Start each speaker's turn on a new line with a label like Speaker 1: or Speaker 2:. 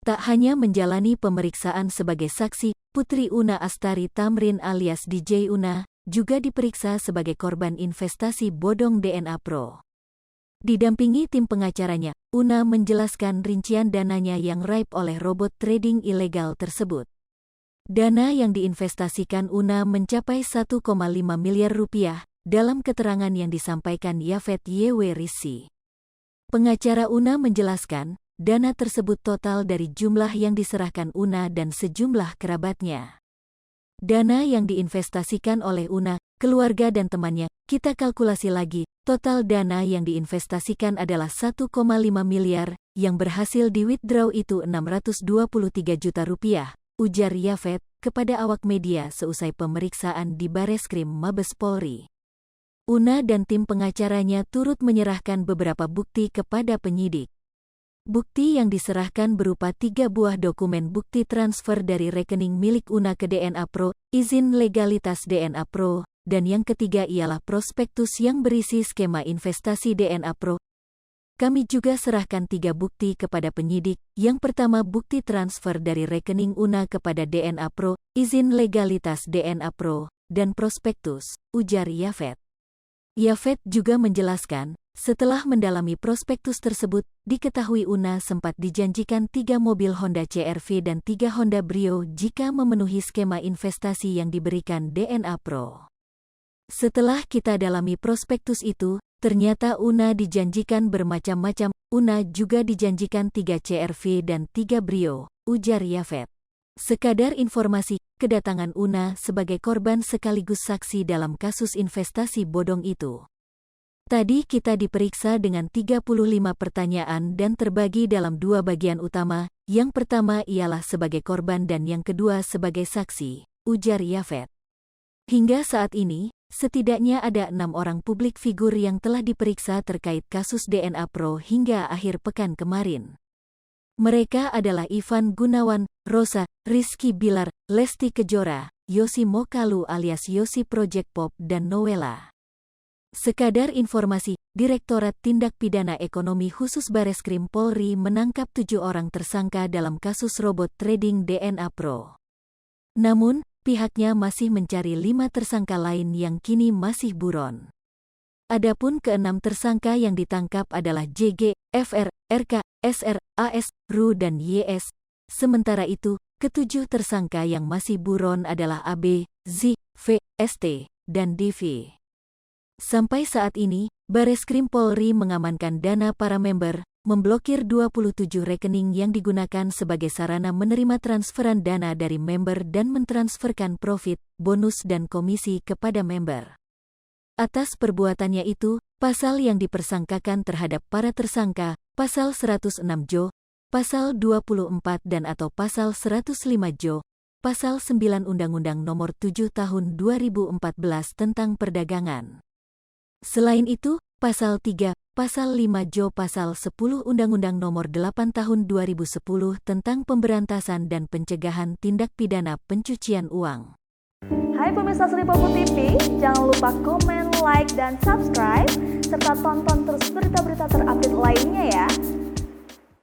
Speaker 1: Tak hanya menjalani pemeriksaan sebagai saksi, Putri Una Astari Tamrin alias DJ Una juga diperiksa sebagai korban investasi bodong DNA Pro. Didampingi tim pengacaranya, Una menjelaskan rincian dananya yang raib oleh robot trading ilegal tersebut. Dana yang diinvestasikan Una mencapai 1,5 miliar rupiah, dalam keterangan yang disampaikan Yafet YW Rizky. Pengacara Una menjelaskan, dana tersebut total dari jumlah yang diserahkan Una dan sejumlah kerabatnya. Dana yang diinvestasikan oleh Una, keluarga dan temannya, kita kalkulasi lagi, total dana yang diinvestasikan adalah 1,5 miliar, yang berhasil di-withdraw itu 623 juta rupiah, ujar Yafet kepada awak media seusai pemeriksaan di Bareskrim Mabes Polri. Una dan tim pengacaranya turut menyerahkan beberapa bukti kepada penyidik. Bukti yang diserahkan berupa 3 buah dokumen bukti transfer dari rekening milik Una ke DNA Pro, izin legalitas DNA Pro, dan yang ketiga ialah prospektus yang berisi skema investasi DNA Pro. Kami juga serahkan 3 bukti kepada penyidik. Yang pertama bukti transfer dari rekening Una kepada DNA Pro, izin legalitas DNA Pro, dan prospektus, ujar Yafet. Yafet juga menjelaskan, setelah mendalami prospektus tersebut, diketahui Una sempat dijanjikan 3 mobil Honda CR-V dan 3 Honda Brio jika memenuhi skema investasi yang diberikan DNA Pro. Setelah kita dalami prospektus itu, ternyata Una dijanjikan bermacam-macam. Una juga dijanjikan 3 CR-V dan 3 Brio, ujar Yafet. Sekadar informasi, kedatangan Una sebagai korban sekaligus saksi dalam kasus investasi bodong itu. Tadi kita diperiksa dengan 35 pertanyaan dan terbagi dalam 2 bagian utama, yang pertama ialah sebagai korban dan yang kedua sebagai saksi, ujar Yafet. Hingga saat ini, setidaknya ada 6 orang publik figur yang telah diperiksa terkait kasus DNA Pro hingga akhir pekan kemarin. Mereka adalah Ivan Gunawan, Rosa, Rizky Bilar, Lesti Kejora, Yosi Mokalu alias Yosi Project Pop dan Nowela. Sekadar informasi, Direktorat Tindak Pidana Ekonomi Khusus Bareskrim Polri menangkap 7 orang tersangka dalam kasus robot trading DNA Pro. Namun, pihaknya masih mencari 5 tersangka lain yang kini masih buron. Adapun ke-6 tersangka yang ditangkap adalah JG, FR, RK, SR, AS, RU dan YS. Sementara itu, ke-7 tersangka yang masih buron adalah AB, Z, V, ST, dan DV. Sampai saat ini, Bareskrim Polri mengamankan dana para member, memblokir 27 rekening yang digunakan sebagai sarana menerima transferan dana dari member dan mentransferkan profit, bonus dan komisi kepada member. Atas perbuatannya itu, pasal yang dipersangkakan terhadap para tersangka, pasal 106 Jo, pasal 24 dan atau pasal 105 Jo, pasal 9 Undang-Undang Nomor 7 Tahun 2014 tentang Perdagangan. Selain itu, pasal 3, pasal 5 Jo, pasal 10 Undang-Undang Nomor 8 Tahun 2010 tentang Pemberantasan dan Pencegahan Tindak Pidana Pencucian Uang.
Speaker 2: Hai pemirsa Sri Popo TV, jangan lupa komen, like, dan subscribe, serta tonton terus berita-berita terupdate lainnya ya.